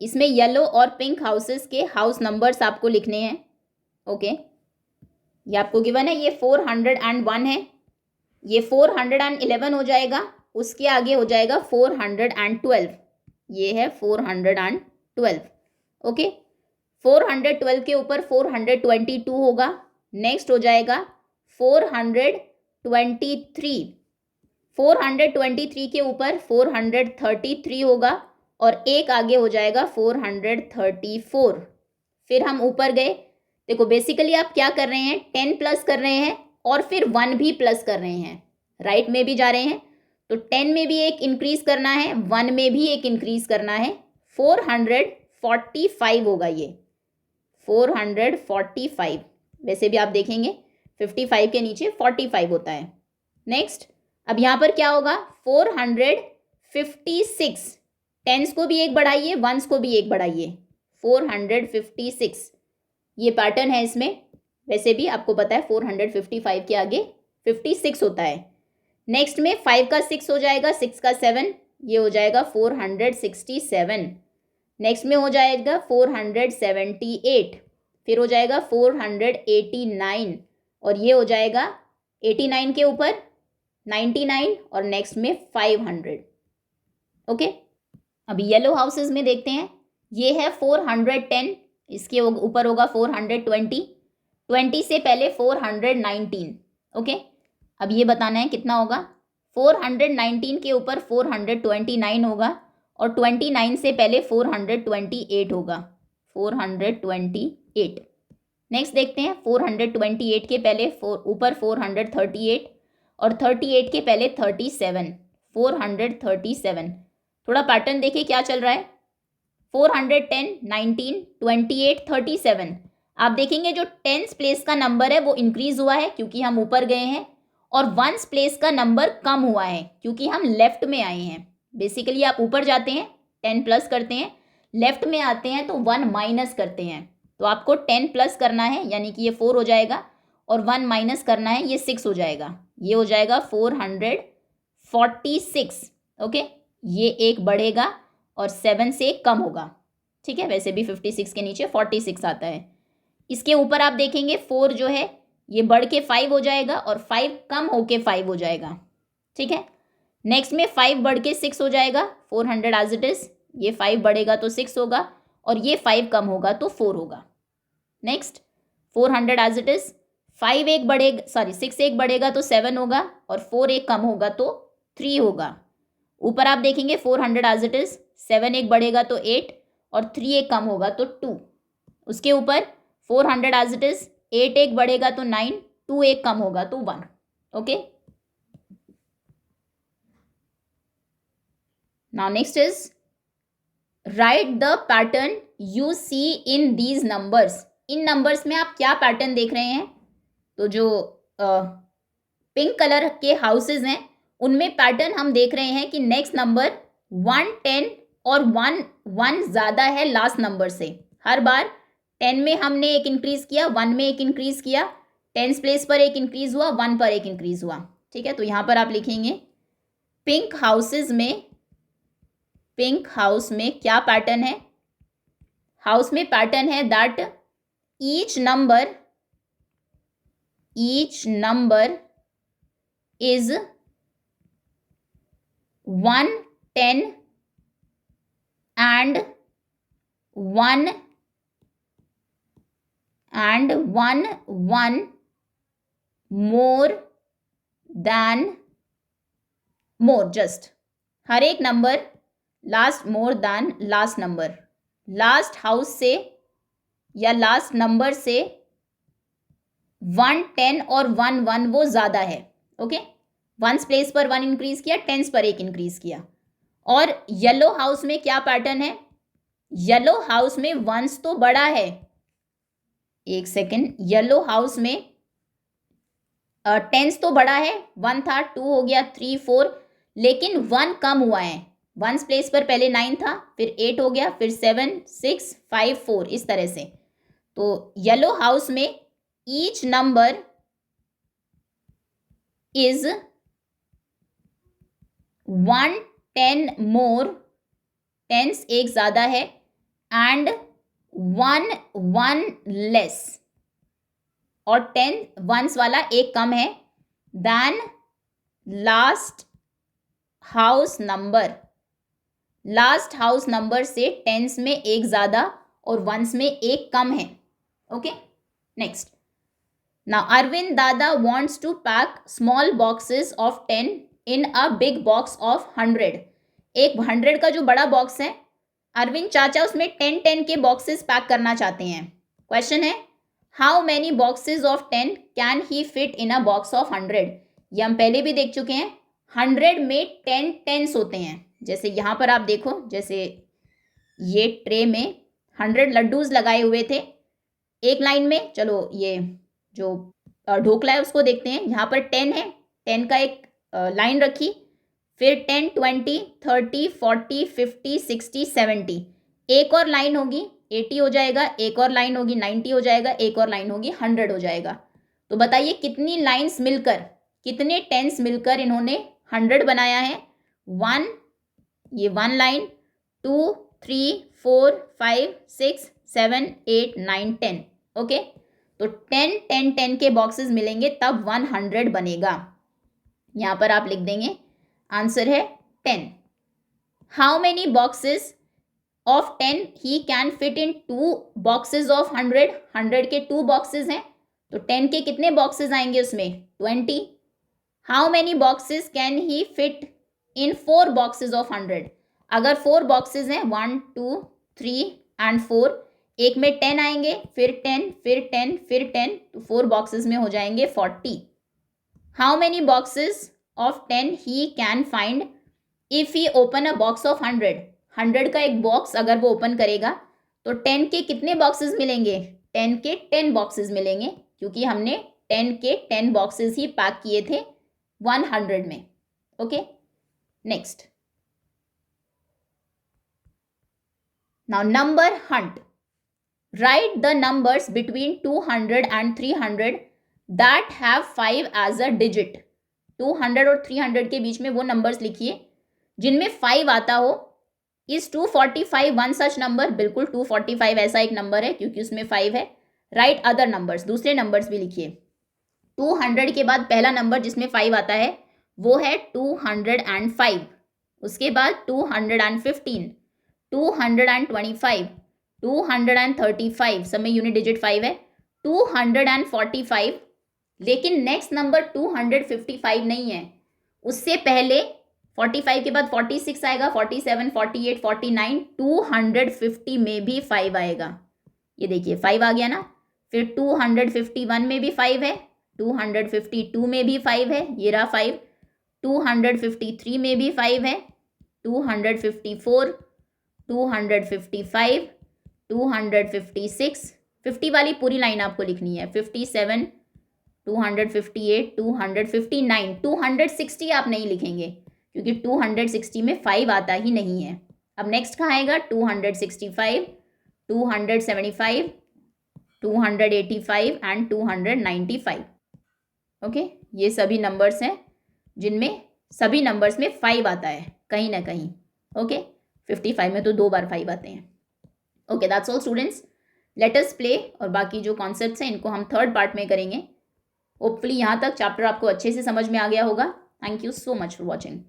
इसमें येलो और पिंक हाउसेस के हाउस नंबर्स आपको लिखने हैं। ओके, ये आपको गिवन है, ये 401 है, ये 411 हो जाएगा, उसके आगे हो जाएगा 412, ये है 412। ओके, 412 के ऊपर 422 होगा, नेक्स्ट हो जाएगा 423, 423 के ऊपर 433 होगा, और एक आगे हो जाएगा 434। फिर हम ऊपर गए, देखो बेसिकली आप क्या कर रहे हैं, 10 प्लस कर रहे हैं और फिर 1 भी प्लस कर रहे हैं, राइट में भी जा रहे हैं, तो 10 में भी एक इंक्रीज करना है, 1 में भी एक इंक्रीज करना है, 445 होगा ये, 445। वैसे भी आप देखेंगे 55 के नीचे 45 होता है। नेक्स्ट, अब यहाँ पर क्या होगा, 456, टेंस को भी एक बढ़ाइए, वंस को भी एक बढ़ाइए, 456, ये पैटर्न है इसमें। वैसे भी आपको पता है 455 के आगे 56 होता है। नेक्स्ट में 5 का 6 हो जाएगा, 6 का 7, ये हो जाएगा 467। नेक्स्ट में हो जाएगा 478, फिर हो जाएगा 489, और ये हो जाएगा 89 के ऊपर 99, और नेक्स्ट में 500। ओके, अभी येलो हाउसेस में देखते हैं, ये है 410, इसके ऊपर होगा 420, 20 से पहले 419। ओके, अब ये बताना है कितना होगा, 419 के ऊपर 429 होगा, और 29 से पहले 428 होगा, 428। नेक्स्ट देखते हैं, 428 के पहले ऊपर 438, और 38 के पहले 37, 437। थोड़ा पैटर्न देखिए क्या चल रहा है, 410, 19, 28, 37। आप देखेंगे जो टेंस प्लेस का नंबर है वो इंक्रीज हुआ है क्योंकि हम ऊपर गए हैं, और वंस प्लेस का नंबर कम हुआ है क्योंकि हम लेफ्ट में आए हैं। बेसिकली आप ऊपर जाते हैं 10 प्लस करते हैं, लेफ्ट में आते हैं तो 1 माइनस करते हैं, तो आपको 10 प्लस करना है, यानी कि ये 4 हो जाएगा, और 1 माइनस करना है, ये 6 हो जाएगा, ये हो जाएगा 446। ओके, ये एक बढ़ेगा और 7 से कम होगा। ठीक है, वैसे भी 56 के नीचे 46 आता है। इसके ऊपर आप देखेंगे 4 जो है ये बढ़ के 5 हो जाएगा, और 5 कम होके 5 हो जाएगा। ठीक है, नेक्स्ट में 5 बढ़ के 6 हो जाएगा, 400 एज इट इज, ये 5 बढ़ेगा तो 6 होगा, और ये 5 कम होगा तो 4 होगा। नेक्स्ट 400 एज इट इज, 5 एक बढ़ेगा, सॉरी 6 एक बढ़ेगा तो 7 होगा, और 4 एक कम होगा तो 3 होगा। ऊपर आप देखेंगे 400 एज इट इज, 7 एक बढ़ेगा तो 8 और 3 एक कम होगा तो 2। उसके ऊपर 400 एज इट इज, 8 एक बढ़ेगा तो 9, 2 एक कम होगा तो 1। Okay, now next is write the pattern you see in these numbers. इन नंबर्स में आप क्या पैटर्न देख रहे हैं? तो जो पिंक कलर के हाउसेज हैं उनमें पैटर्न हम देख रहे हैं कि नेक्स्ट नंबर 1, 10 और 1 ज़्यादा है लास्ट नंबर से। हर बार 10 में हमने एक इंक्रीज किया, 1 में एक इंक्रीज किया, 10th प्लेस पर एक इंक्रीज हुआ, 1 पर एक इंक्रीज हुआ। ठीक है, तो यहाँ पर आप लिखेंगे पिंक हाउसेज में, पिंक हाउस में क्या पैटर्न है? हाउस में पैटर्न है that each number is 1, 10 and 1 more just हर एक number last more than last number, last house से या लास्ट नंबर से 1, 10 और 1, 1 वो ज़्यादा है। ओके, 1th प्लेस पर 1 इंक्रीज किया, 10th पर एक इंक्रीज किया। और येलो हाउस में क्या पैटर्न है? येलो हाउस में 1s तो बड़ा है, एक सेकेंड, येलो हाउस में 10s तो बड़ा है, 1 था, 2 हो गया, 3, 4, लेकिन 1 कम हुआ है। 1st प्लेस पर पहले 9 था, फिर 8 हो गया, फिर 7, 6, 5, 4, इस तरह से। तो येलो हाउस में each number is 1, 10 more, 10s एक ज़्यादा है, एंड 1, 1 लेस, और 10 1s वाला एक कम है then last house number. Last house number से 10s में एक ज़्यादा और 1s में एक कम है। Okay, next, now Arvind Dada wants to pack small boxes of 10 in a big box of 100। एक 100 का जो बड़ा बॉक्स है, अरविंद चाचा उसमें 10 के बॉक्सेस पैक करना चाहते हैं। क्वेश्चन है how many boxes of 10 can he fit in a box of 100। ये हम पहले भी देख चुके हैं, 100 में 10 10s होते हैं। जैसे यहाँ पर आप देखो, जैसे ये ट्रे में 100 लड्डूज लगाए हुए थे एक लाइन में। चलो ये जो ढोकला है उसको देखते हैं। यहाँ पर 10 है, 10 का एक लाइन रखी, फिर 10, 20, 30, 40, 50, 60, 70, एक और लाइन होगी 80 हो जाएगा, एक और लाइन होगी 90 हो जाएगा, एक और लाइन होगी 100 हो जाएगा। तो बताइए कितनी लाइंस मिलकर, कितने 10s मिलकर इन्होंने 100 बनाया है? 1, ये 1 लाइन, 2, 3, 4, 5, 6, 7, 8, 9, 10। ओके, तो 10, 10, 10 के बॉक्सेस मिलेंगे तब 100 बनेगा। यहाँ पर आप लिख देंगे आंसर है 10। How many boxes of 10 he can fit in 2 boxes of 100। 100 के 2 बॉक्सेस हैं, तो 10 के कितने बॉक्सेस आएंगे उसमें? 20। How many boxes can he fit in 4 boxes of 100। अगर 4 बॉक्सेस हैं, 1, 2, 3 एंड 4, एक में 10 आएंगे, फिर 10, फिर 10, फिर 10, तो 4 बॉक्सेस में हो जाएंगे 40। How many boxes of 10 he can find if he open a box of 100। 100 का एक बॉक्स अगर वो ओपन करेगा तो 10 के कितने बॉक्सेस मिलेंगे? 10 के 10 बॉक्सेस मिलेंगे, क्योंकि हमने 10 के 10 बॉक्सेस ही पैक किए थे 100 में। Okay, next, now number hunt. Write the numbers between 200 and 300 that have 5 as a digit. 200 और 300 के बीच में वो नंबर्स लिखिए जिनमें 5 आता हो। Is 245 one such number? बिल्कुल 245 ऐसा एक नंबर है, क्योंकि उसमें 5 है। राइट अदर नंबर्स, दूसरे नंबर्स भी लिखिए। 200 के बाद पहला नंबर जिसमें 5 आता है वो है 205। उसके बाद 215, 225, 235, सब में यूनिट डिजिट 5 है, 245। लेकिन नेक्स्ट नंबर 255 नहीं है, उससे पहले 45 के बाद 46 आएगा, 47, 48, 49, 250 में भी 5 आएगा। ये देखिए 5 आ गया ना। फिर 251 में भी 5 है, 252 में भी 5 है, ये रहा 5, 253 में भी 5 है, 254, 255, 256, 50 वाली पूरी लाइन आपको लिखनी है, 57, 258, 259, 260 आप नहीं लिखेंगे क्योंकि 260 में 5 आता ही नहीं है। अब नेक्स्ट कहाँ आएगा, 265, 275, 285 एंड 295। ओके, ये सभी नंबर्स हैं जिनमें सभी नंबर्स में 5 आता है कहीं ना कहीं। ओके, 55 में तो 2 बार 5 आते हैं। Okay, that's all students, let us play. और बाकी जो कॉन्सेप्ट्स हैं इनको हम थर्ड पार्ट में करेंगे। होपफुली यहाँ तक चैप्टर आपको अच्छे से समझ में आ गया होगा। Thank you so much for watching.